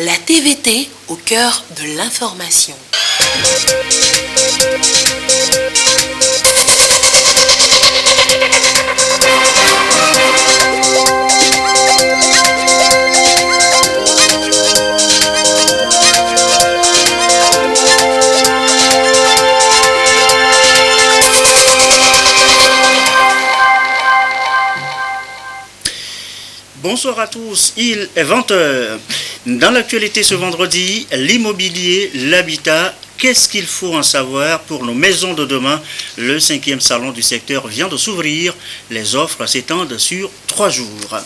la TVT au cœur de l'information. Bonsoir à tous, il est 20h. Dans l'actualité ce vendredi, l'immobilier, l'habitat, qu'est-ce qu'il faut en savoir pour nos maisons de demain? Le 5e salon du secteur vient de s'ouvrir. Les offres s'étendent sur 3 jours.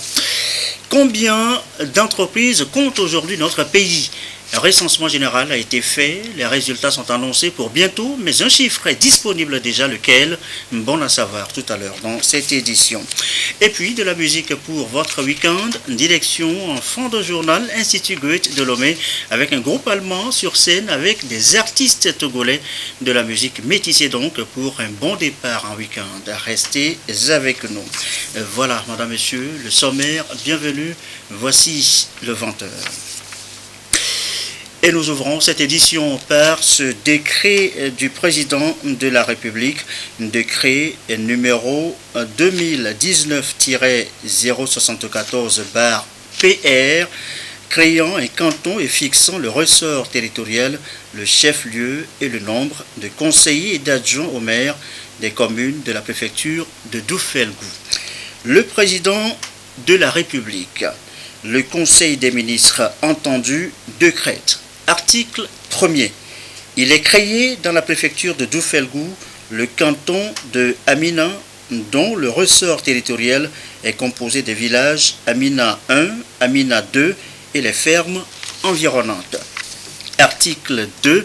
Combien d'entreprises compte aujourd'hui notre pays? Un recensement général a été fait, les résultats sont annoncés pour bientôt, mais un chiffre est disponible déjà, lequel? Bon à savoir tout à l'heure dans cette édition. Et puis de la musique pour votre week-end, direction en fond de journal, Institut Goethe de Lomé, avec un groupe allemand sur scène avec des artistes togolais de la musique métissée donc pour un bon départ en week-end. Restez avec nous. Voilà, madame, monsieur, le sommaire, bienvenue, voici le 20h. Et nous ouvrons cette édition par ce décret du président de la République, décret numéro 2019-074/PR, créant un canton et fixant le ressort territorial, le chef-lieu et le nombre de conseillers et d'adjoints au maire des communes de la préfecture de Doufelgou. Le président de la République, le Conseil des ministres entendu, décrète. Article 1er. Il est créé dans la préfecture de Doufelgou le canton de Amina, dont le ressort territorial est composé des villages Amina 1, Amina 2 et les fermes environnantes. Article 2.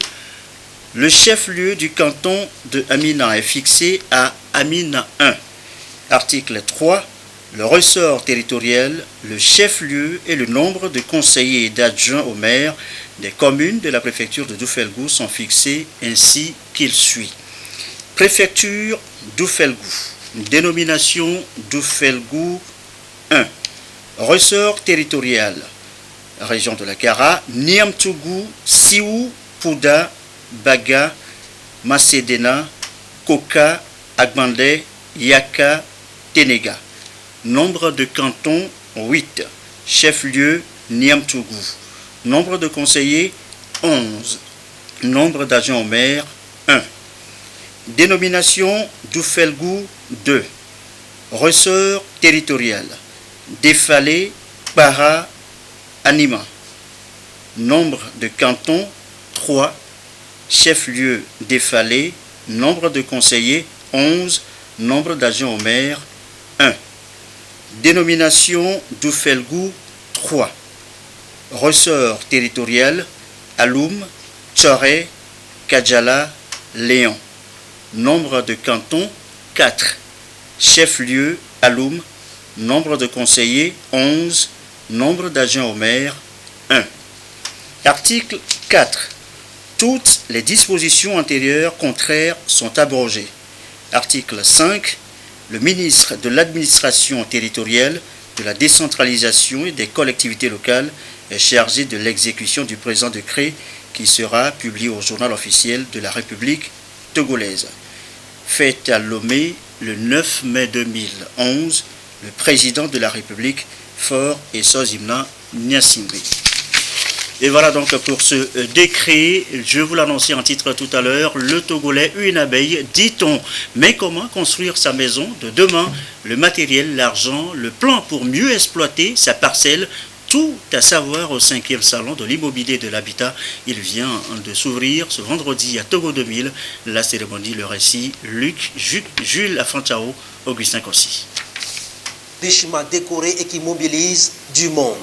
Le chef-lieu du canton de Amina est fixé à Amina 1. Article 3. Le ressort territorial, le chef-lieu et le nombre de conseillers et d'adjoints au maire des communes de la préfecture de Doufelgou sont fixés ainsi qu'il suit. Préfecture Doufelgou. Dénomination Doufelgou 1. Ressort territorial. Région de la Kara, Niamtougou, Siou, Pouda, Baga, Macédéna, Koka, Agbandé, Yaka, Ténéga. Nombre de cantons 8. Chef-lieu Niamtougou. Nombre de conseillers 11. Nombre d'agents au maire 1. Dénomination Doufelgou 2. Ressort territorial. Défalé, Para, Anima. Nombre de cantons 3. Chef-lieu Défalé. Nombre de conseillers 11. Nombre d'agents au maire 1. Dénomination Doufelgou 3. Ressort territorial Aloum, Tchoré, Kadjala, Léon. Nombre de cantons 4. Chef-lieu Aloum. Nombre de conseillers 11. Nombre d'agents au maire 1. Article 4. Toutes les dispositions antérieures contraires sont abrogées. Article 5. Le ministre de l'administration territoriale, de la décentralisation et des collectivités locales est chargé de l'exécution du présent décret qui sera publié au journal officiel de la République togolaise. Fait à Lomé le 9 mai 2011, le président de la République, Faure Essozimna Nyassimbe. Et voilà donc pour ce décret, je vous l'annonçais en titre tout à l'heure, le Togolais, une abeille, dit-on. Mais comment construire sa maison de demain? Le matériel, l'argent, le plan pour mieux exploiter sa parcelle, tout à savoir au 5e salon de l'immobilier de l'habitat. Il vient de s'ouvrir ce vendredi à Togo 2000. La cérémonie, le récit, Luc, Jules Afantao, Augustin Kossi. Richement décoré et qui mobilise du monde.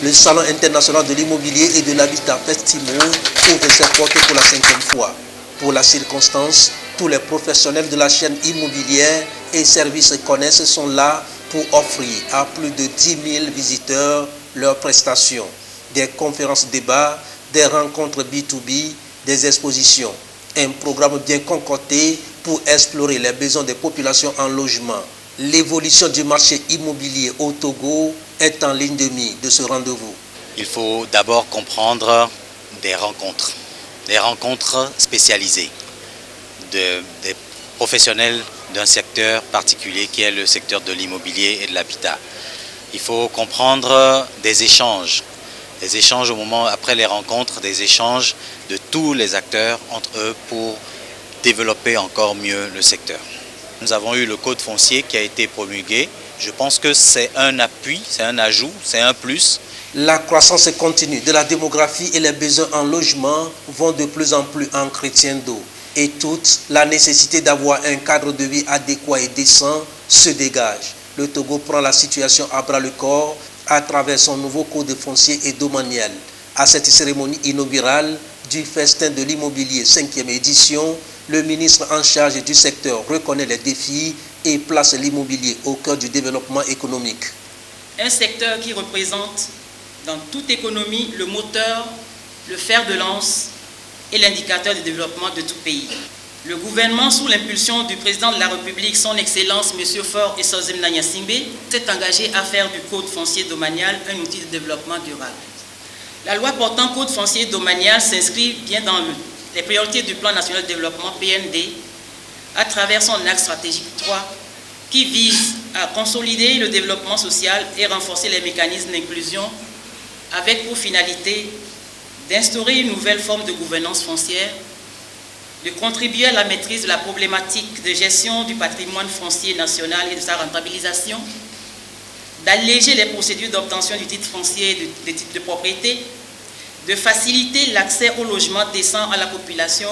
Le Salon international de l'immobilier et de l'habitat Festimo ouvre ses portes pour la 5e fois. Pour la circonstance, tous les professionnels de la chaîne immobilière et services connaissent sont là pour offrir à plus de 10 000 visiteurs leurs prestations. Des conférences débats, des rencontres B2B, des expositions. Un programme bien concocté pour explorer les besoins des populations en logement. L'évolution du marché immobilier au Togo est en ligne de mire de ce rendez-vous. Il faut d'abord comprendre des rencontres spécialisées des professionnels d'un secteur particulier qui est le secteur de l'immobilier et de l'habitat. Il faut comprendre des échanges au moment après les rencontres, des échanges de tous les acteurs entre eux pour développer encore mieux le secteur. Nous avons eu le code foncier qui a été promulgué. Je pense que c'est un appui, c'est un ajout, c'est un plus. La croissance continue de la démographie et les besoins en logement vont de plus en plus en crescendo. Et toute la nécessité d'avoir un cadre de vie adéquat et décent se dégage. Le Togo prend la situation à bras le corps à travers son nouveau code foncier et domanial. À cette cérémonie inaugurale du festin de l'immobilier 5e édition, le ministre en charge du secteur reconnaît les défis et place l'immobilier au cœur du développement économique. Un secteur qui représente dans toute économie le moteur, le fer de lance et l'indicateur de développement de tout pays. Le gouvernement, sous l'impulsion du président de la République, son Excellence M. Faure Essozim Nanyasingbe, s'est engagé à faire du code foncier domanial un outil de développement durable. La loi portant code foncier domanial s'inscrit bien dans les priorités du plan national de développement PND à travers son axe stratégique 3 qui vise à consolider le développement social et renforcer les mécanismes d'inclusion avec pour finalité d'instaurer une nouvelle forme de gouvernance foncière, de contribuer à la maîtrise de la problématique de gestion du patrimoine foncier national et de sa rentabilisation, d'alléger les procédures d'obtention du titre foncier et des titres de propriété, de faciliter l'accès au logement décent à la population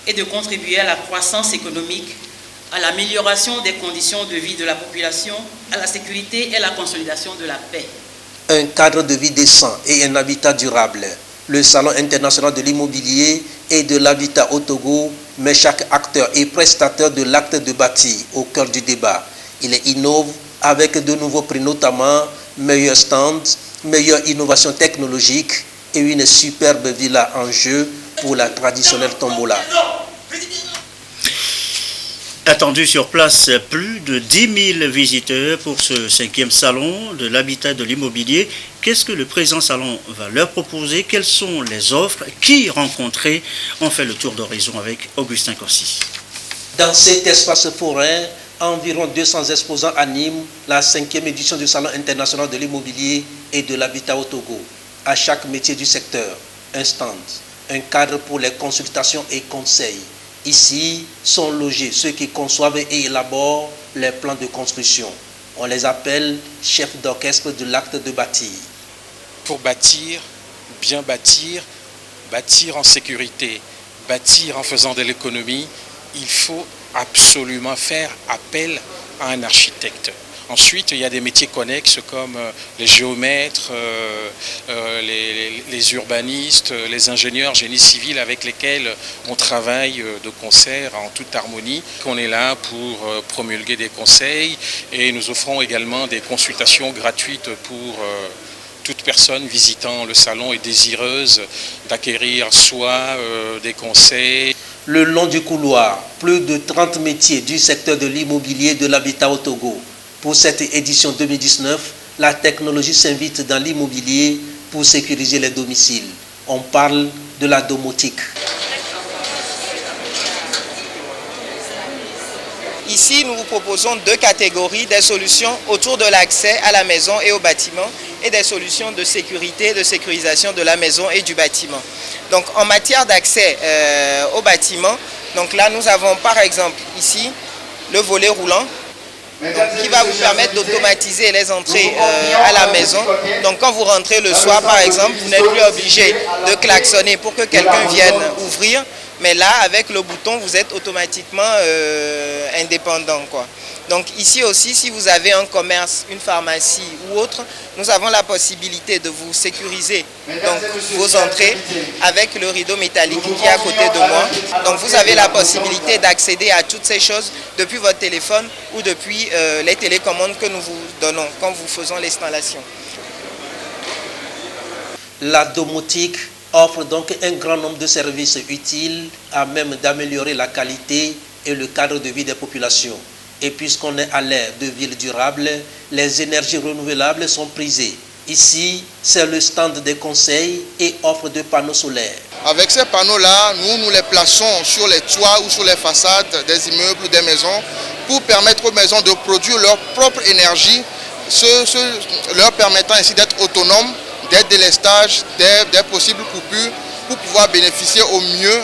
et de contribuer à la croissance économique, à l'amélioration des conditions de vie de la population, à la sécurité et à la consolidation de la paix. Un cadre de vie décent et un habitat durable. Le Salon international de l'immobilier et de l'habitat au Togo met chaque acteur et prestataire de l'acte de bâtir au cœur du débat. Il innove avec de nouveaux prix, notamment meilleurs stands, meilleure innovation technologique et une superbe villa en jeu pour la traditionnelle tombola. Attendu sur place, plus de 10 000 visiteurs pour ce 5e salon de l'habitat et de l'immobilier. Qu'est-ce que le présent salon va leur proposer? Quelles sont les offres? Qui rencontrer? On fait le tour d'horizon avec Augustin Corsi. Dans cet espace forain, environ 200 exposants animent la 5e édition du Salon international de l'immobilier et de l'habitat au Togo. À chaque métier du secteur, un stand, un cadre pour les consultations et conseils. Ici sont logés ceux qui conçoivent et élaborent les plans de construction. On les appelle chefs d'orchestre de l'acte de bâtir. Pour bâtir, bien bâtir, bâtir en sécurité, bâtir en faisant de l'économie, il faut absolument faire appel à un architecte. Ensuite, il y a des métiers connexes comme les géomètres, les urbanistes, les ingénieurs, génie civil avec lesquels on travaille de concert en toute harmonie. On est là pour promulguer des conseils et nous offrons également des consultations gratuites pour toute personne visitant le salon et désireuse d'acquérir soit des conseils. Le long du couloir, plus de 30 métiers du secteur de l'immobilier et de l'habitat au Togo. Pour cette édition 2019, la technologie s'invite dans l'immobilier pour sécuriser les domiciles. On parle de la domotique. Ici, nous vous proposons deux catégories, des solutions autour de l'accès à la maison et au bâtiment et des solutions de sécurité, de sécurisation de la maison et du bâtiment. Donc, en matière d'accès au bâtiment, donc là, nous avons par exemple ici le volet roulant. Donc, qui va vous permettre d'automatiser les entrées à la maison. Donc quand vous rentrez le soir par exemple, vous n'êtes plus obligé de klaxonner pour que quelqu'un vienne ouvrir. Mais là, avec le bouton, vous êtes automatiquement indépendant, quoi. Donc ici aussi, si vous avez un commerce, une pharmacie ou autre, nous avons la possibilité de vous sécuriser donc, vos entrées avec le rideau métallique qui est à côté de moi. Donc vous avez la possibilité d'accéder à toutes ces choses depuis votre téléphone ou depuis les télécommandes que nous vous donnons quand nous faisons l'installation. La domotique offre donc un grand nombre de services utiles à même d'améliorer la qualité et le cadre de vie des populations. Et puisqu'on est à l'ère de villes durables, les énergies renouvelables sont prisées. Ici, c'est le stand des conseils et offres de panneaux solaires. Avec ces panneaux-là, nous les plaçons sur les toits ou sur les façades des immeubles ou des maisons pour permettre aux maisons de produire leur propre énergie, leur permettant ainsi d'être autonomes, des délestages, des possibles coupures pour pouvoir bénéficier au mieux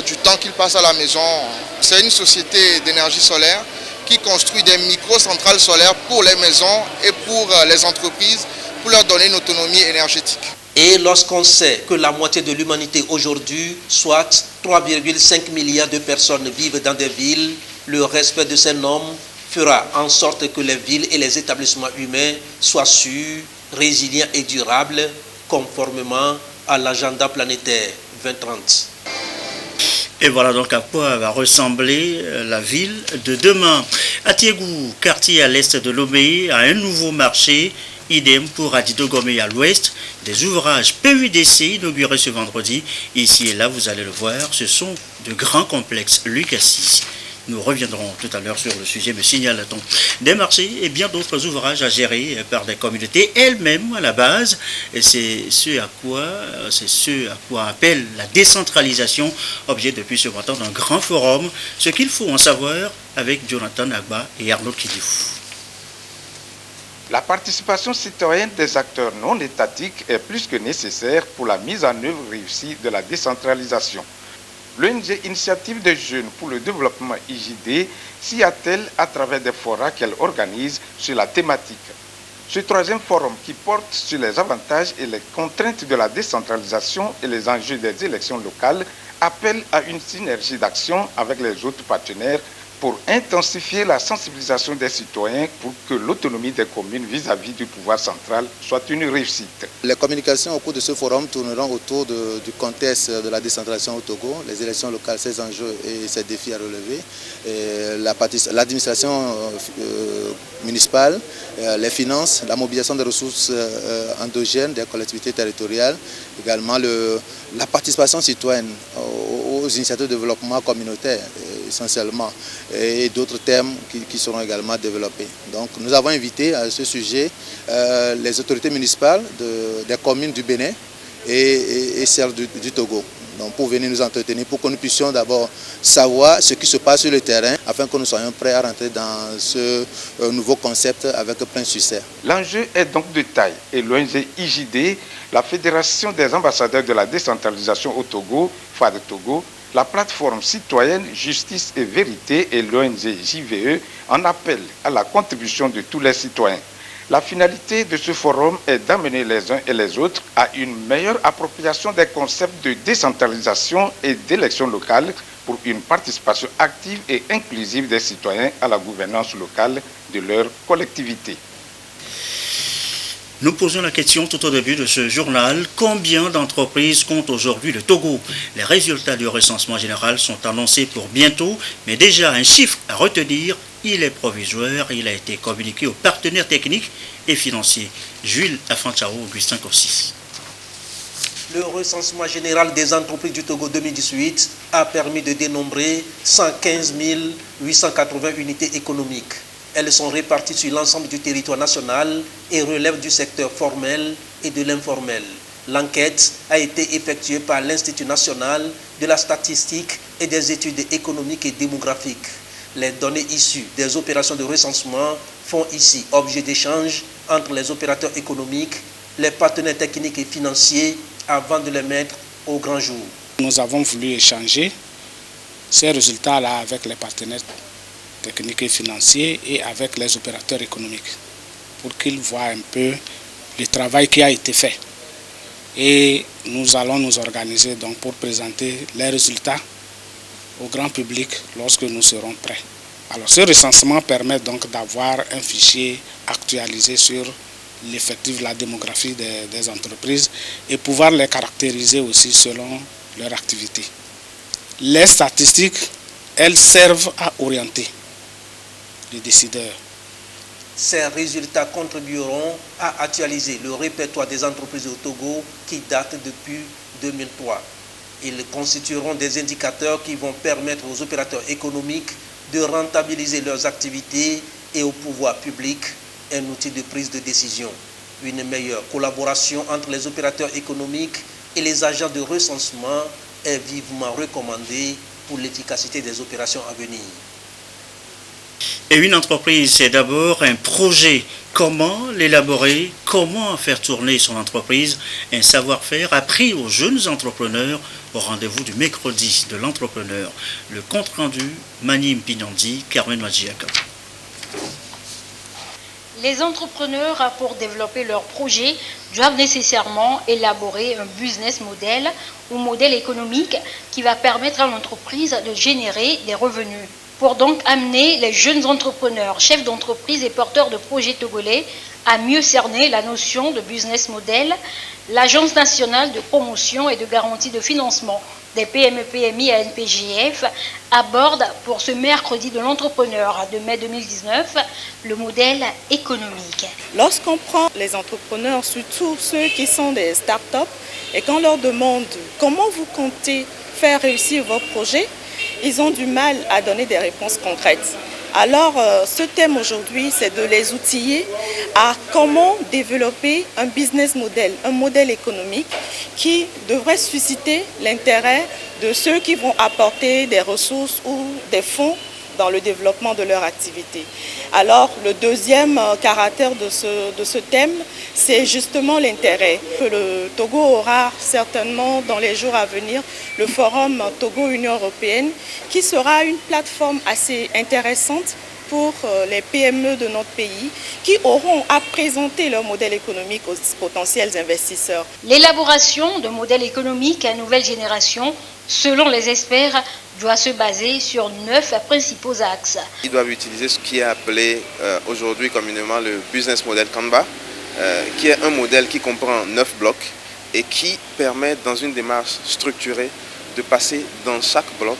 du temps qu'ils passent à la maison. C'est une société d'énergie solaire qui construit des micro-centrales solaires pour les maisons et pour les entreprises pour leur donner une autonomie énergétique. Et lorsqu'on sait que la moitié de l'humanité aujourd'hui, soit 3,5 milliards de personnes vivent dans des villes, le respect de ces normes fera en sorte que les villes et les établissements humains soient sûrs, résilients et durables, conformément à l'agenda planétaire 2030. Et voilà donc à quoi va ressembler la ville de demain. À Tiégou, quartier à l'est de Lomé, a un nouveau marché. Idem pour Adido Gomé à l'ouest. Des ouvrages PUDC inaugurés ce vendredi. Ici et là, vous allez le voir, ce sont de grands complexes. Luc Assis. Nous reviendrons tout à l'heure sur le sujet, mais signale-t-on des marchés et bien d'autres ouvrages à gérer par des communautés elles-mêmes à la base. Et c'est ce à quoi appelle la décentralisation, objet depuis ce matin d'un grand forum. Ce qu'il faut en savoir avec Jonathan Agba et Arnaud Kidifou. La participation citoyenne des acteurs non étatiques est plus que nécessaire pour la mise en œuvre réussie de la décentralisation. L'ONG Initiative des Jeunes pour le Développement IJD s'y attelle à travers des forats qu'elle organise sur la thématique. Ce troisième forum qui porte sur les avantages et les contraintes de la décentralisation et les enjeux des élections locales appelle à une synergie d'action avec les autres partenaires pour intensifier la sensibilisation des citoyens pour que l'autonomie des communes vis-à-vis du pouvoir central soit une réussite. Les communications au cours de ce forum tourneront autour du contexte de la décentralisation au Togo, les élections locales, ses enjeux et ses défis à relever, l'administration municipale, les finances, la mobilisation des ressources endogènes des collectivités territoriales, également la participation citoyenne aux initiatives de développement communautaire essentiellement, et d'autres thèmes qui seront également développés. Donc nous avons invité à ce sujet les autorités municipales des communes du Bénin et celles du Togo. Donc pour venir nous entretenir, pour que nous puissions d'abord savoir ce qui se passe sur le terrain, afin que nous soyons prêts à rentrer dans ce nouveau concept avec plein succès. L'enjeu est donc de taille et l'ONG IJD, la Fédération des ambassadeurs de la décentralisation au Togo, FAD Togo, la plateforme citoyenne Justice et Vérité et l'ONG JVE en appellent à la contribution de tous les citoyens. La finalité de ce forum est d'amener les uns et les autres à une meilleure appropriation des concepts de décentralisation et d'élection locale pour une participation active et inclusive des citoyens à la gouvernance locale de leur collectivité. Nous posons la question tout au début de ce journal. Combien d'entreprises compte aujourd'hui le Togo? Les résultats du recensement général sont annoncés pour bientôt, mais déjà un chiffre à retenir, il est provisoire, il a été communiqué aux partenaires techniques et financiers. Jules Afanchao, Augustin Kossi. Le recensement général des entreprises du Togo 2018 a permis de dénombrer 115 880 unités économiques. Elles sont réparties sur l'ensemble du territoire national et relèvent du secteur formel et de l'informel. L'enquête a été effectuée par l'Institut national de la statistique et des études économiques et démographiques. Les données issues des opérations de recensement font ici objet d'échanges entre les opérateurs économiques, les partenaires techniques et financiers avant de les mettre au grand jour. Nous avons voulu échanger ces résultats-là avec les partenaires techniques et financiers et avec les opérateurs économiques pour qu'ils voient un peu le travail qui a été fait. Et nous allons nous organiser donc pour présenter les résultats au grand public lorsque nous serons prêts. Alors ce recensement permet donc d'avoir un fichier actualisé sur l'effectif, la démographie des entreprises et pouvoir les caractériser aussi selon leur activité. Les statistiques, elles servent à orienter les décideurs. Ces résultats contribueront à actualiser le répertoire des entreprises au Togo qui date depuis 2003. Ils constitueront des indicateurs qui vont permettre aux opérateurs économiques de rentabiliser leurs activités et au pouvoir public un outil de prise de décision. Une meilleure collaboration entre les opérateurs économiques et les agents de recensement est vivement recommandée pour l'efficacité des opérations à venir. Et une entreprise, c'est d'abord un projet. Comment l'élaborer? Comment faire tourner son entreprise? Un savoir-faire appris aux jeunes entrepreneurs au rendez-vous du mercredi de l'entrepreneur. Le compte-rendu, Manim Pinandi, Carmen Magiaka. Les entrepreneurs, pour développer leur projet, doivent nécessairement élaborer un business model ou modèle économique qui va permettre à l'entreprise de générer des revenus. Pour donc amener les jeunes entrepreneurs, chefs d'entreprise et porteurs de projets togolais à mieux cerner la notion de business model, l'Agence nationale de promotion et de garantie de financement des PME-PMI à NPJF aborde pour ce mercredi de l'entrepreneur de mai 2019 le modèle économique. Lorsqu'on prend les entrepreneurs, surtout ceux qui sont des start-up, et qu'on leur demande comment vous comptez faire réussir vos projets, ils ont du mal à donner des réponses concrètes. Alors, ce thème aujourd'hui, c'est de les outiller à comment développer un business model, un modèle économique qui devrait susciter l'intérêt de ceux qui vont apporter des ressources ou des fonds dans le développement de leur activité. Alors, le deuxième caractère de ce thème, c'est justement l'intérêt. Le Togo aura certainement dans les jours à venir le forum Togo-Union européenne qui sera une plateforme assez intéressante pour les PME de notre pays qui auront à présenter leur modèle économique aux potentiels investisseurs. L'élaboration de modèles économiques à nouvelle génération, selon les experts, doit se baser sur 9 principaux axes. Ils doivent utiliser ce qui est appelé aujourd'hui communément le business model Kanban, qui est un modèle qui comprend 9 blocs et qui permet dans une démarche structurée de passer dans chaque bloc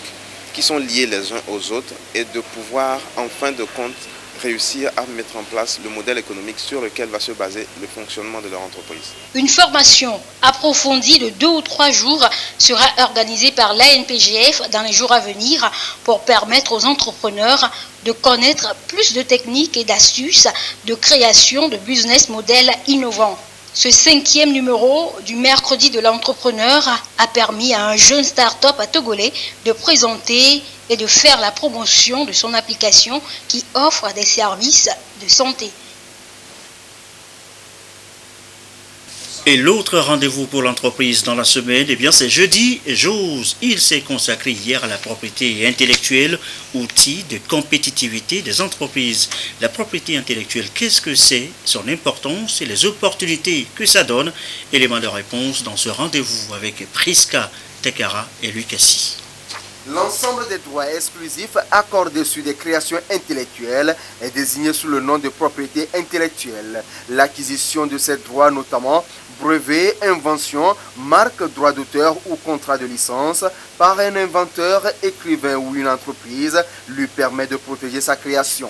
qui sont liés les uns aux autres et de pouvoir en fin de compte réussir à mettre en place le modèle économique sur lequel va se baser le fonctionnement de leur entreprise. Une formation approfondie de 2 ou 3 jours sera organisée par l'ANPGF dans les jours à venir pour permettre aux entrepreneurs de connaître plus de techniques et d'astuces de création de business models innovants. Ce 5e numéro du mercredi de l'entrepreneur a permis à un jeune start-up à Togolais de présenter et de faire la promotion de son application qui offre des services de santé. Et l'autre rendez-vous pour l'entreprise dans la semaine, eh bien c'est jeudi JOSE. Il s'est consacré hier à la propriété intellectuelle, outil de compétitivité des entreprises. La propriété intellectuelle, qu'est-ce que c'est? Son importance et les opportunités que ça donne? Élément de réponse dans ce rendez-vous avec Priska Tekara et Lucassi. L'ensemble des droits exclusifs accordés sur des créations intellectuelles est désigné sous le nom de propriété intellectuelle. L'acquisition de ces droits, notamment brevets, inventions, marques, droits d'auteur ou contrats de licence, par un inventeur, écrivain ou une entreprise, lui permet de protéger sa création.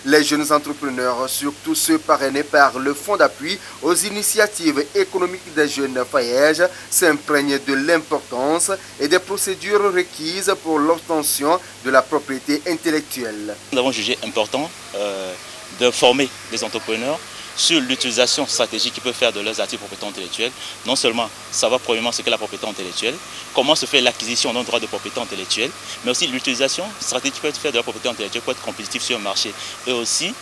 Les jeunes entrepreneurs, surtout ceux parrainés par le Fonds d'appui aux initiatives économiques des jeunes FAEJ, s'imprègnent de l'importance et des procédures requises pour l'obtention de la propriété intellectuelle. Nous avons jugé important de former les entrepreneurs sur l'utilisation stratégique qu'ils peuvent faire de leurs actifs de propriété intellectuelle. Non seulement savoir premièrement ce qu'est la propriété intellectuelle, comment se fait l'acquisition d'un droit de propriété intellectuelle, mais aussi l'utilisation stratégique qu'ils peuvent faire de la propriété intellectuelle pour être compétitif sur le marché. Et aussi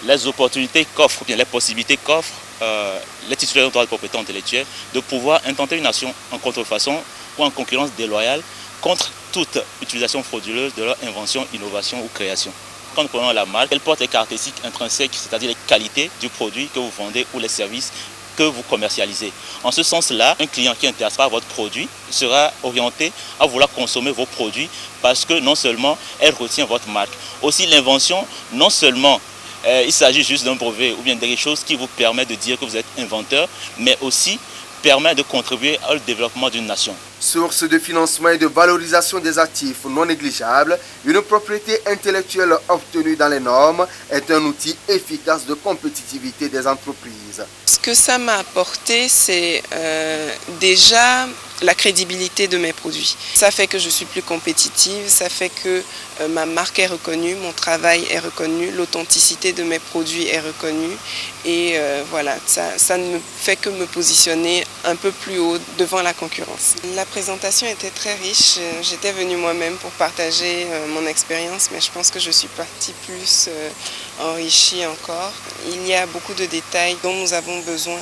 les opportunités qu'offrent, bien les possibilités qu'offrent les titulaires d'un droit de propriété intellectuelle de pouvoir intenter une action en contrefaçon ou en concurrence déloyale contre toute utilisation frauduleuse de leur invention, innovation ou création. Quand nous prenons la marque, elle porte les caractéristiques intrinsèques, c'est-à-dire les qualités du produit que vous vendez ou les services que vous commercialisez. En ce sens-là, un client qui est intéressé par votre produit sera orienté à vouloir consommer vos produits parce que non seulement elle retient votre marque, aussi l'invention, non seulement il s'agit juste d'un brevet ou bien de quelque chose qui vous permet de dire que vous êtes inventeur, mais aussi permet de contribuer au développement d'une nation. Source de financement et de valorisation des actifs non négligeables, une propriété intellectuelle obtenue dans les normes est un outil efficace de compétitivité des entreprises. Ce que ça m'a apporté, c'est déjà la crédibilité de mes produits. Ça fait que je suis plus compétitive, ça fait que ma marque est reconnue, mon travail est reconnu, l'authenticité de mes produits est reconnue et voilà, ça ne fait que me positionner un peu plus haut devant la concurrence. La présentation était très riche, j'étais venue moi-même pour partager mon expérience, mais je pense que je suis partie plus enrichie encore. Il y a beaucoup de détails dont nous avons besoin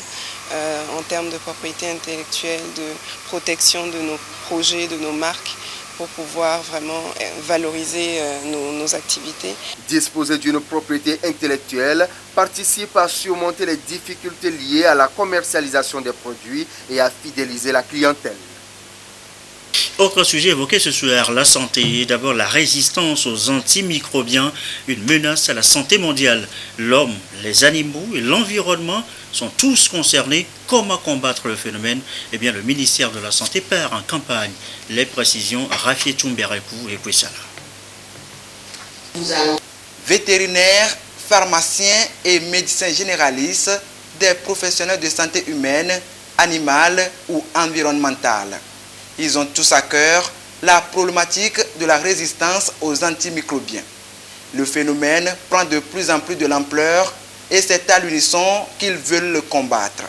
en termes de propriété intellectuelle, de protection de nos projets, de nos marques, pour pouvoir vraiment valoriser nos activités. Disposer d'une propriété intellectuelle participe à surmonter les difficultés liées à la commercialisation des produits et à fidéliser la clientèle. Autre sujet évoqué ce soir, la santé. D'abord, la résistance aux antimicrobiens, une menace à la santé mondiale. L'homme, les animaux et l'environnement sont tous concernés. Comment combattre le phénomène? Eh bien, le ministère de la Santé part en campagne. Les précisions, Rafié Tchoumberekou et Pouissala. Vétérinaires, pharmaciens et médecins généralistes, des professionnels de santé humaine, animale ou environnementale. Ils ont tous à cœur la problématique de la résistance aux antimicrobiens. Le phénomène prend de plus en plus de l'ampleur et c'est à l'unisson qu'ils veulent le combattre.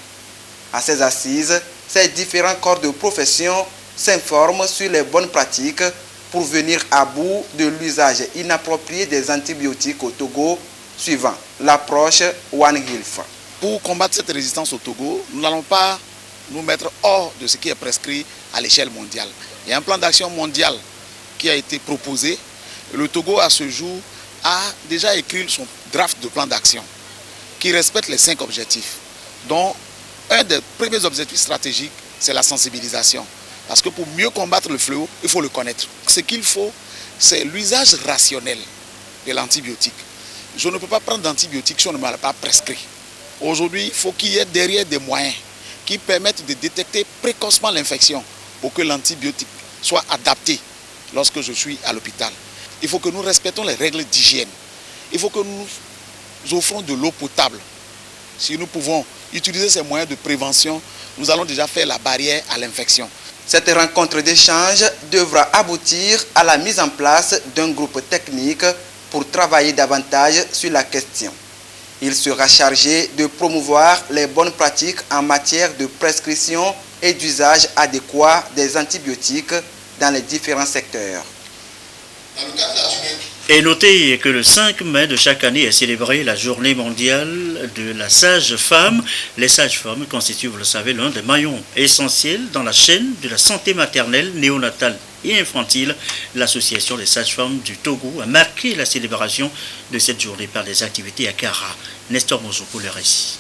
À ces assises, ces différents corps de profession s'informent sur les bonnes pratiques pour venir à bout de l'usage inapproprié des antibiotiques au Togo, suivant l'approche One Health. Pour combattre cette résistance au Togo, nous n'allons pas nous mettre hors de ce qui est prescrit à l'échelle mondiale. Il y a un plan d'action mondial qui a été proposé. Le Togo, à ce jour, a déjà écrit son draft de plan d'action qui respecte les 5 objectifs, dont un des premiers objectifs stratégiques, c'est la sensibilisation. Parce que pour mieux combattre le fléau, il faut le connaître. Ce qu'il faut, c'est l'usage rationnel de l'antibiotique. Je ne peux pas prendre d'antibiotiques si on ne m'a pas prescrit. Aujourd'hui, il faut qu'il y ait derrière des moyens qui permettent de détecter précocement l'infection pour que l'antibiotique soit adapté lorsque je suis à l'hôpital. Il faut que nous respectons les règles d'hygiène. Il faut que nous offrons de l'eau potable. Si nous pouvons utiliser ces moyens de prévention, nous allons déjà faire la barrière à l'infection. Cette rencontre d'échange devra aboutir à la mise en place d'un groupe technique pour travailler davantage sur la question. Il sera chargé de promouvoir les bonnes pratiques en matière de prescription et d'usage adéquat des antibiotiques dans les différents secteurs. Et notez que le 5 mai de chaque année est célébrée la journée mondiale de la sage-femme. Les sages-femmes constituent, vous le savez, l'un des maillons essentiels dans la chaîne de la santé maternelle, néonatale et infantile. L'association des sages-femmes du Togo a marqué la célébration de cette journée par des activités à Kara. Nestor Mozoko, le récit.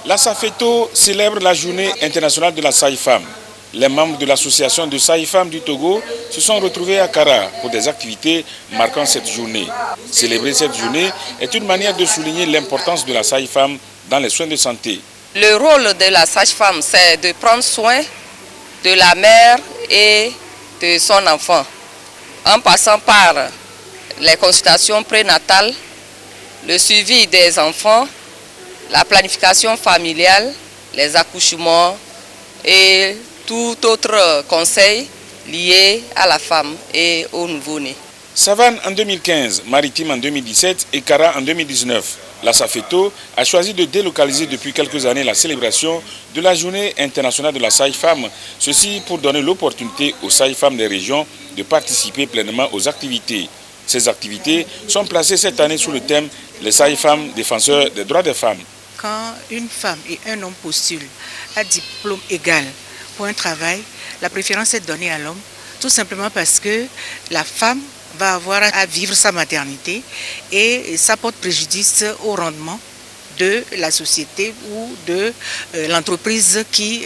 La SAFETO célèbre la journée internationale de la sage-femme. Les membres de l'association de sage-femmes du Togo se sont retrouvés à Kara pour des activités marquant cette journée. Célébrer cette journée est une manière de souligner l'importance de la sage-femme dans les soins de santé. Le rôle de la sage-femme, c'est de prendre soin de la mère et de son enfant, en passant par les consultations prénatales, le suivi des enfants, la planification familiale, les accouchements et tout autre conseil lié à la femme et au nouveau-né. Savane en 2015, Maritime en 2017 et Kara en 2019. La SAFETO a choisi de délocaliser depuis quelques années la célébration de la journée internationale de la sage-femme. Ceci pour donner l'opportunité aux sages-femmes des régions de participer pleinement aux activités. Ces activités sont placées cette année sous le thème « Les sages-femmes défenseurs des droits des femmes ». Quand une femme et un homme postulent à diplôme égal pour un travail, la préférence est donnée à l'homme, tout simplement parce que la femme va avoir à vivre sa maternité et ça porte préjudice au rendement de la société ou de l'entreprise qui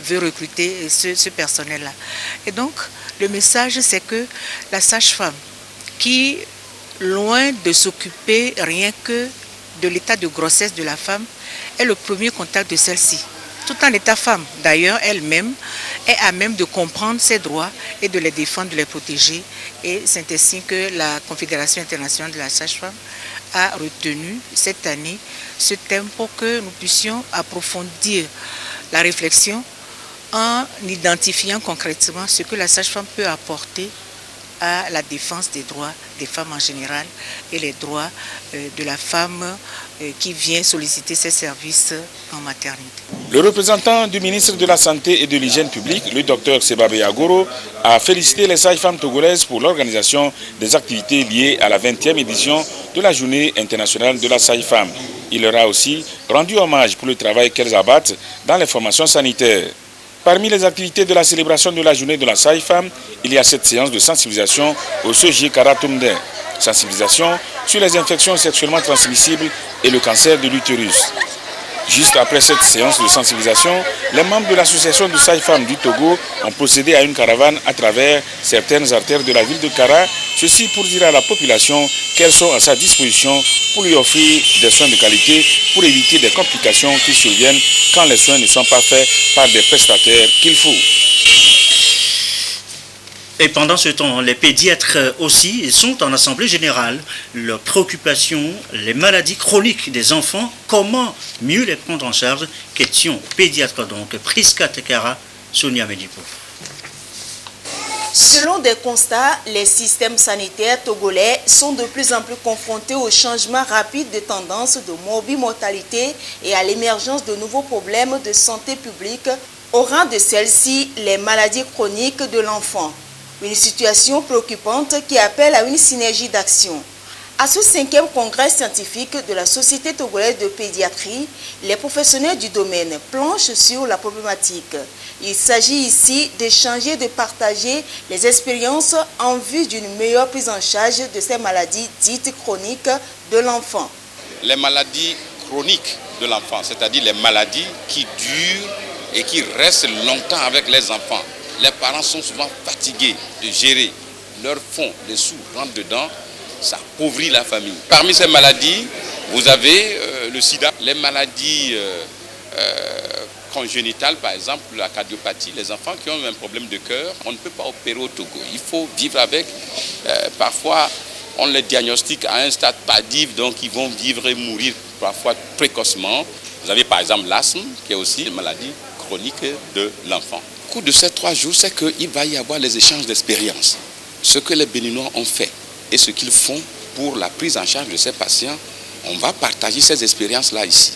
veut recruter ce personnel-là. Et donc, le message, c'est que la sage-femme qui, loin de s'occuper rien que de l'état de grossesse de la femme, est le premier contact de celle-ci. Tout en état femme, d'ailleurs, elle-même est à même de comprendre ses droits et de les défendre, de les protéger. Et c'est ainsi que la Confédération internationale de la sage-femme a retenu cette année ce thème pour que nous puissions approfondir la réflexion en identifiant concrètement ce que la sage-femme peut apporter à la défense des droits des femmes en général et les droits de la femme qui vient solliciter ses services en maternité. Le représentant du ministre de la Santé et de l'Hygiène publique, le docteur Sebabé Agoro, a félicité les sages-femmes togolaises pour l'organisation des activités liées à la 20e édition de la Journée internationale de la sage-femme. Il leur a aussi rendu hommage pour le travail qu'elles abattent dans les formations sanitaires. Parmi les activités de la célébration de la journée de la sage-femme, il y a cette séance de sensibilisation au Soji Karatumde. Sensibilisation sur les infections sexuellement transmissibles et le cancer de l'utérus. Juste après cette séance de sensibilisation, les membres de l'association de sages-femmes du Togo ont procédé à une caravane à travers certaines artères de la ville de Kara, ceci pour dire à la population qu'elles sont à sa disposition pour lui offrir des soins de qualité pour éviter des complications qui surviennent quand les soins ne sont pas faits par des prestataires qu'il faut. Et pendant ce temps, les pédiatres aussi sont en assemblée générale. Leur préoccupation, les maladies chroniques des enfants, comment mieux les prendre en charge? Question pédiatre donc. Priska Tekara, Sonia Medipo. Selon des constats, les systèmes sanitaires togolais sont de plus en plus confrontés au changement rapide de tendance de morbimortalité et à l'émergence de nouveaux problèmes de santé publique. Au rang de celles-ci, les maladies chroniques de l'enfant. Une situation préoccupante qui appelle à une synergie d'action. À ce 5e congrès scientifique de la Société togolaise de pédiatrie, les professionnels du domaine planchent sur la problématique. Il s'agit ici d'échanger, de partager les expériences en vue d'une meilleure prise en charge de ces maladies dites chroniques de l'enfant. Les maladies chroniques de l'enfant, c'est-à-dire les maladies qui durent et qui restent longtemps avec les enfants. Les parents sont souvent fatigués de gérer leur fonds, les sous rentrent dedans, ça appauvrit la famille. Parmi ces maladies, vous avez le sida, les maladies congénitales, par exemple la cardiopathie, les enfants qui ont un problème de cœur, on ne peut pas opérer au Togo. Il faut vivre avec, parfois on les diagnostique à un stade tardif, donc ils vont vivre et mourir parfois précocement. Vous avez par exemple l'asthme, qui est aussi une maladie chronique de l'enfant. Au cours de ces 3 jours, c'est qu'il va y avoir les échanges d'expériences. Ce que les Béninois ont fait et ce qu'ils font pour la prise en charge de ces patients, on va partager ces expériences-là ici.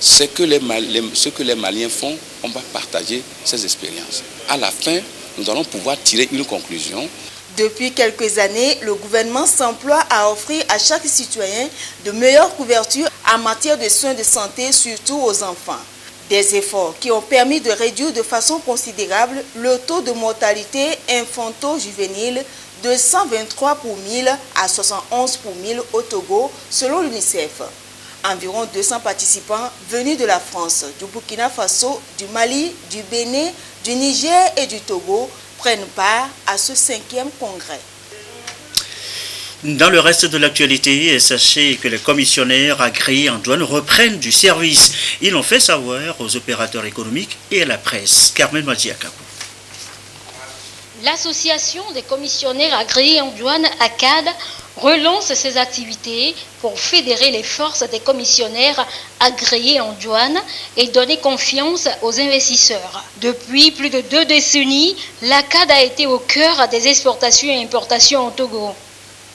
Ce que les Maliens font, on va partager ces expériences. À la fin, nous allons pouvoir tirer une conclusion. Depuis quelques années, le gouvernement s'emploie à offrir à chaque citoyen de meilleures couvertures en matière de soins de santé, surtout aux enfants. Des efforts qui ont permis de réduire de façon considérable le taux de mortalité infanto-juvénile de 123 pour 1000 à 71 pour 1000 au Togo, selon l'UNICEF. Environ 200 participants venus de la France, du Burkina Faso, du Mali, du Bénin, du Niger et du Togo prennent part à ce 5e congrès. Dans le reste de l'actualité, sachez que les commissionnaires agréés en douane reprennent du service. Ils l'ont fait savoir aux opérateurs économiques et à la presse. Carmen Madiaka. L'association des commissionnaires agréés en douane ACAD relance ses activités pour fédérer les forces des commissionnaires agréés en douane et donner confiance aux investisseurs. Depuis plus de 2 décennies, l'ACAD a été au cœur des exportations et importations au Togo.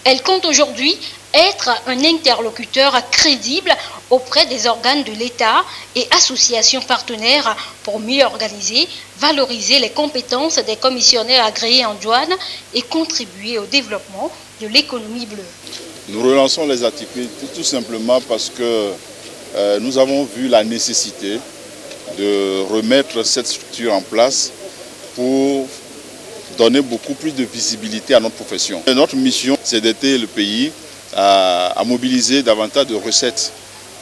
Elle compte aujourd'hui être un interlocuteur crédible auprès des organes de l'État et associations partenaires pour mieux organiser, valoriser les compétences des commissionnaires agréés en douane et contribuer au développement de l'économie bleue. Nous relançons les activités tout simplement parce que nous avons vu la nécessité de remettre cette structure en place pour donner beaucoup plus de visibilité à notre profession. Et notre mission, c'est d'aider le pays à mobiliser davantage de recettes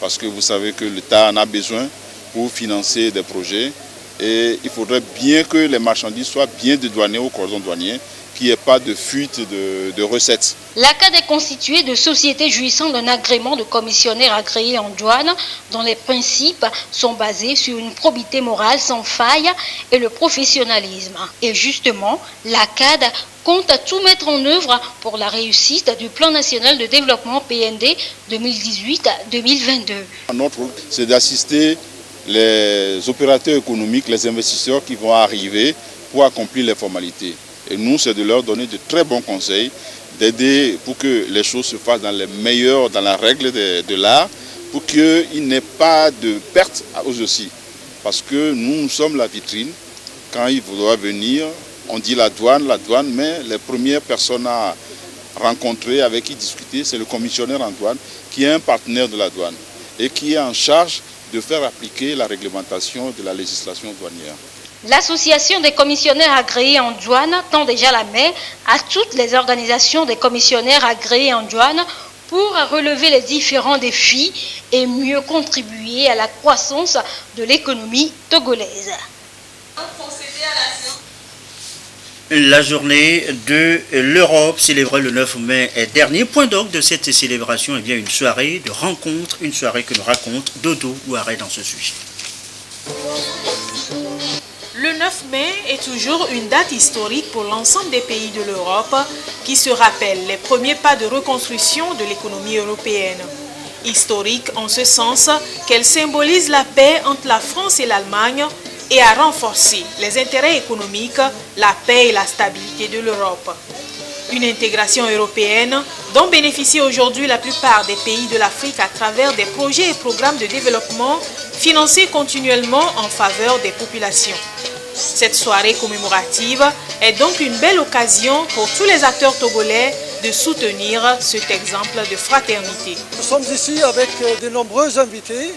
parce que vous savez que l'État en a besoin pour financer des projets et il faudrait bien que les marchandises soient bien dédouanées au cordon douanier, qu'il n'y ait pas de fuite de recettes. L'ACAD est constituée de sociétés jouissant d'un agrément de commissionnaire agréé en douane dont les principes sont basés sur une probité morale sans faille et le professionnalisme. Et justement, l'ACAD compte à tout mettre en œuvre pour la réussite du Plan national de développement PND 2018-2022. Notre rôle, c'est d'assister les opérateurs économiques, les investisseurs qui vont arriver pour accomplir les formalités. Et nous, c'est de leur donner de très bons conseils, d'aider pour que les choses se fassent dans la règle de l'art, pour qu'il n'y ait pas de perte aux aussi. Parce que nous sommes la vitrine. Quand il faudra venir, on dit la douane, mais les premières personnes à rencontrer, avec qui discuter, c'est le commissionnaire en douane, qui est un partenaire de la douane et qui est en charge de faire appliquer la réglementation de la législation douanière. L'association des commissionnaires agréés en douane tend déjà la main à toutes les organisations des commissionnaires agréés en douane pour relever les différents défis et mieux contribuer à la croissance de l'économie togolaise. La journée de l'Europe célébrée le 9 mai dernier. Point d'orgue de cette célébration, eh bien une soirée de rencontre, une soirée que nous raconte Dodo Ouaré dans ce sujet. Le 9 mai est toujours une date historique pour l'ensemble des pays de l'Europe qui se rappellent les premiers pas de reconstruction de l'économie européenne. Historique en ce sens qu'elle symbolise la paix entre la France et l'Allemagne et a renforcé les intérêts économiques, la paix et la stabilité de l'Europe. Une intégration européenne dont bénéficient aujourd'hui la plupart des pays de l'Afrique à travers des projets et programmes de développement financés continuellement en faveur des populations. Cette soirée commémorative est donc une belle occasion pour tous les acteurs togolais de soutenir cet exemple de fraternité. Nous sommes ici avec de nombreux invités.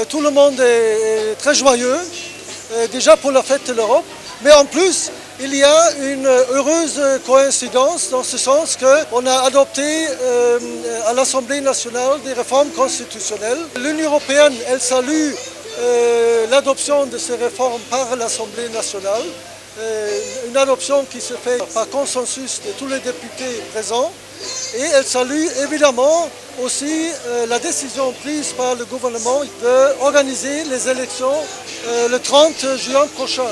Tout le monde est très joyeux, déjà pour la fête de l'Europe. Mais en plus, il y a une heureuse coïncidence dans ce sens qu'on a adopté à l'Assemblée nationale des réformes constitutionnelles. L'Union européenne, elle salue l'adoption de ces réformes par l'Assemblée nationale, une adoption qui se fait par consensus de tous les députés présents, et elle salue évidemment aussi la décision prise par le gouvernement d'organiser les élections le 30 juin prochain.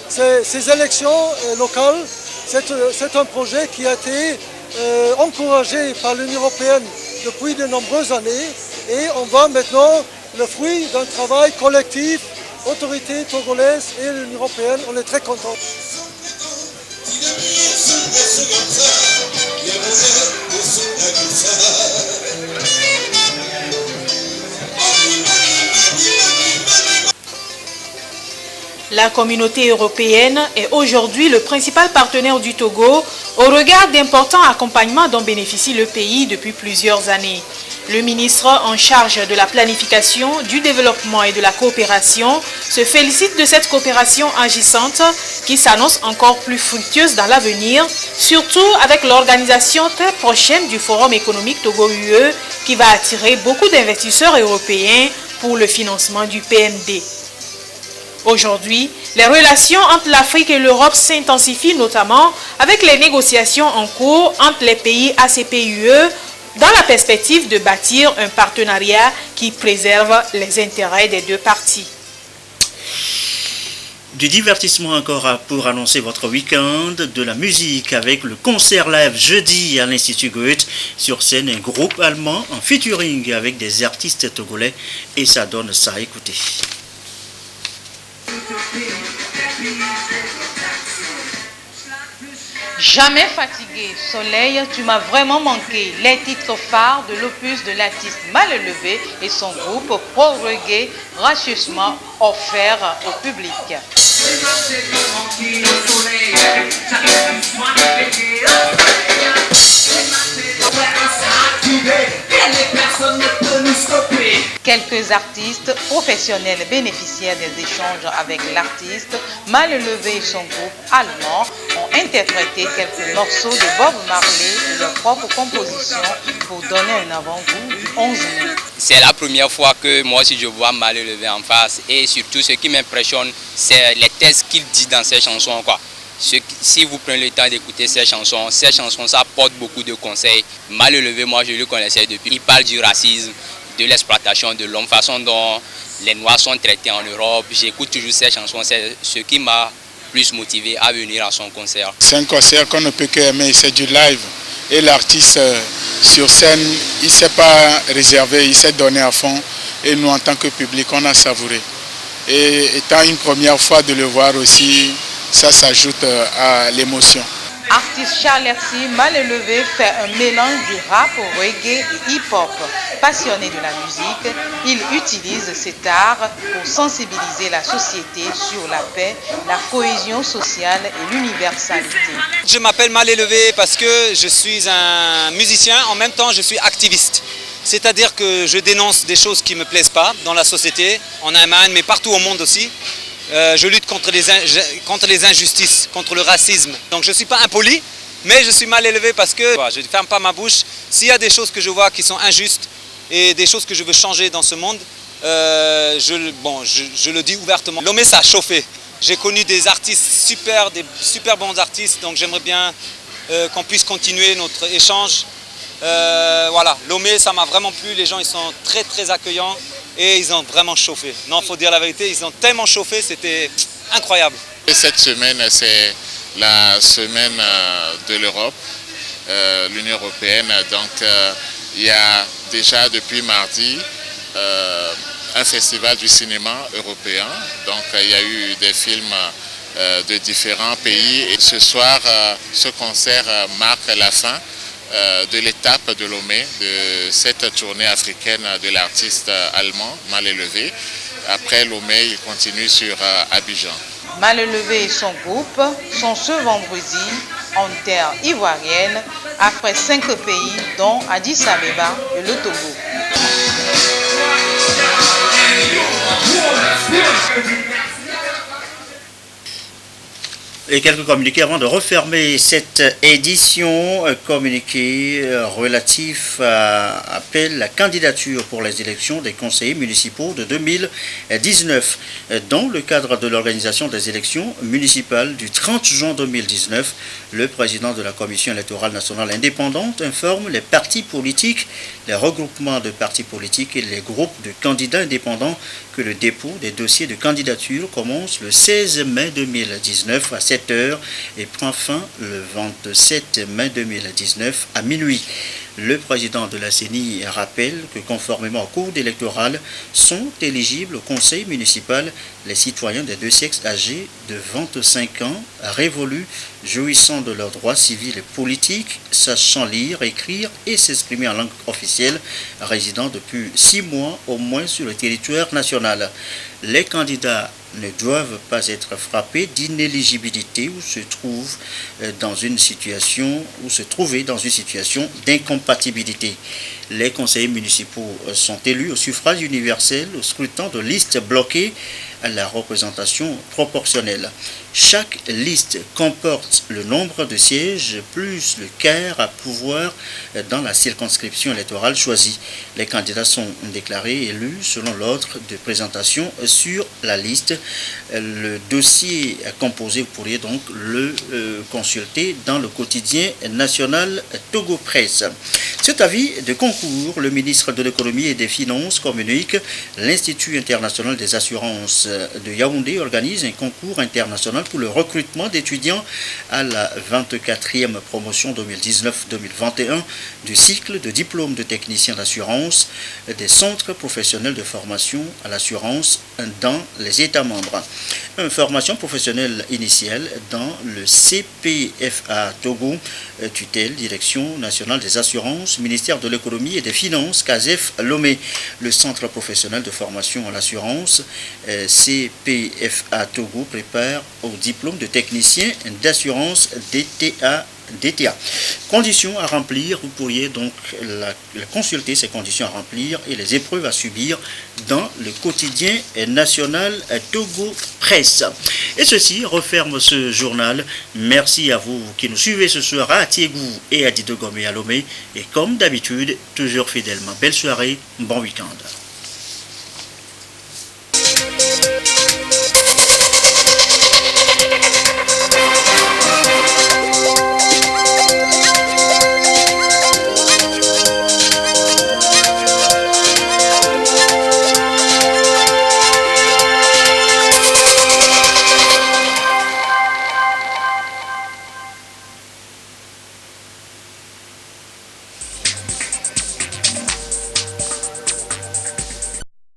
Ces élections locales, c'est un projet qui a été encouragé par l'Union européenne depuis de nombreuses années, et on voit maintenant le fruit d'un travail collectif, autorités togolaises et l'Union européenne. On est très contents. La communauté européenne est aujourd'hui le principal partenaire du Togo au regard d'importants accompagnements dont bénéficie le pays depuis plusieurs années. Le ministre en charge de la planification, du développement et de la coopération se félicite de cette coopération agissante qui s'annonce encore plus fructueuse dans l'avenir, surtout avec l'organisation très prochaine du Forum économique Togo-UE qui va attirer beaucoup d'investisseurs européens pour le financement du PND. Aujourd'hui, les relations entre l'Afrique et l'Europe s'intensifient notamment avec les négociations en cours entre les pays ACP-UE dans la perspective de bâtir un partenariat qui préserve les intérêts des deux parties. Du divertissement encore pour annoncer votre week-end, de la musique avec le concert live jeudi à l'Institut Goethe. Sur scène, un groupe allemand en featuring avec des artistes togolais et ça donne ça à écouter. Jamais fatigué, soleil, tu m'as vraiment manqué. Les titres phares de l'opus de l'artiste Mal Élevé et son groupe pro-reggae gracieusement offert au public. Quelques artistes professionnels bénéficiaires des échanges avec l'artiste Mal Élevé et son groupe allemand ont interprété quelques morceaux de Bob Marley et leurs propres compositions pour donner un avant-goût du 11 mai. C'est la première fois que moi aussi je vois Mal Élevé en face et surtout ce qui m'impressionne c'est les textes qu'il dit dans ses chansons quoi. Si vous prenez le temps d'écouter ces chansons, ça apporte beaucoup de conseils. Mal Élevé, moi je le connaissais depuis. Il parle du racisme, de l'exploitation de l'homme, façon dont les Noirs sont traités en Europe. J'écoute toujours ces chansons, c'est ce qui m'a plus motivé à venir à son concert. C'est un concert qu'on ne peut qu'aimer, c'est du live. Et l'artiste sur scène, il ne s'est pas réservé, il s'est donné à fond. Et nous en tant que public, on a savouré. Et étant une première fois de le voir aussi, ça s'ajoute à l'émotion. Artiste Charlersi mal élevé fait un mélange du rap, reggae et hip-hop. Passionné de la musique, il utilise cet art pour sensibiliser la société sur la paix, la cohésion sociale et l'universalité. Je m'appelle Mal élevé parce que je suis un musicien, en même temps je suis activiste. C'est-à-dire que je dénonce des choses qui ne me plaisent pas dans la société, en Allemagne, mais partout au monde aussi. Je lutte contre les injustices, contre le racisme. Donc je ne suis pas impoli, mais je suis mal élevé parce que je ne ferme pas ma bouche. S'il y a des choses que je vois qui sont injustes et des choses que je veux changer dans ce monde, je le dis ouvertement. Lomé, ça a chauffé. J'ai connu des artistes des super bons artistes, donc j'aimerais bien qu'on puisse continuer notre échange. Voilà, Lomé, ça m'a vraiment plu. Les gens, ils sont très très accueillants. Et ils ont vraiment chauffé. Non, il faut dire la vérité, ils ont tellement chauffé, c'était incroyable. Et cette semaine, c'est la semaine de l'Europe, l'Union européenne. Donc, il y a déjà depuis mardi un festival du cinéma européen. Donc, il y a eu des films de différents pays. Et ce soir, ce concert marque la fin de l'étape de Lomé, de cette tournée africaine de l'artiste allemand Mal élevé. Après Lomé, il continue sur Abidjan. Mal élevé et son groupe sont ce vendredi en terre ivoirienne après 5 pays dont Addis Abeba et le Togo. Et quelques communiqués avant de refermer cette édition. Communiqué relatif à appel à candidature pour les élections des conseillers municipaux de 2019. Dans le cadre de l'organisation des élections municipales du 30 juin 2019, le président de la Commission électorale nationale indépendante informe les partis politiques, les regroupements de partis politiques et les groupes de candidats indépendants que le dépôt des dossiers de candidature commence le 16 mai 2019 à 7h et prend fin le 27 mai 2019 à minuit. Le président de la CENI rappelle que conformément au code électoral, sont éligibles au conseil municipal les citoyens des deux sexes âgés de 25 ans, révolus, jouissant de leurs droits civils et politiques, sachant lire, écrire et s'exprimer en langue officielle, résidant depuis 6 mois au moins sur le territoire national. Les candidats ne doivent pas être frappés d'inéligibilité ou se trouver dans une situation d'incompatibilité. Les conseillers municipaux sont élus au suffrage universel au scrutin de liste bloquée à la représentation proportionnelle. Chaque liste comporte le nombre de sièges plus le quart à pouvoir dans la circonscription électorale choisie. Les candidats sont déclarés élus selon l'ordre de présentation sur la liste. Le dossier composé, vous pourriez donc le consulter dans le quotidien national Togo Presse. Cet avis de concours, le ministre de l'économie et des finances communique. L'Institut international des assurances de Yaoundé organise un concours international pour le recrutement d'étudiants à la 24e promotion 2019-2021 du cycle de diplôme de technicien d'assurance des centres professionnels de formation à l'assurance dans les États membres. Une formation professionnelle initiale dans le CPFA Togo, tutelle Direction nationale des assurances, ministère de l'économie et des finances, CASEF Lomé. Le centre professionnel de formation à l'assurance CPFA Togo prépare au diplôme de technicien d'assurance DTA. Conditions à remplir, vous pourriez donc consulter ces conditions à remplir et les épreuves à subir dans le quotidien national Togo Presse. Et ceci referme ce journal. Merci à vous qui nous suivez ce soir à Tiégou et à Didogomé à Lomé. Et comme d'habitude, toujours fidèlement, belle soirée, bon week-end.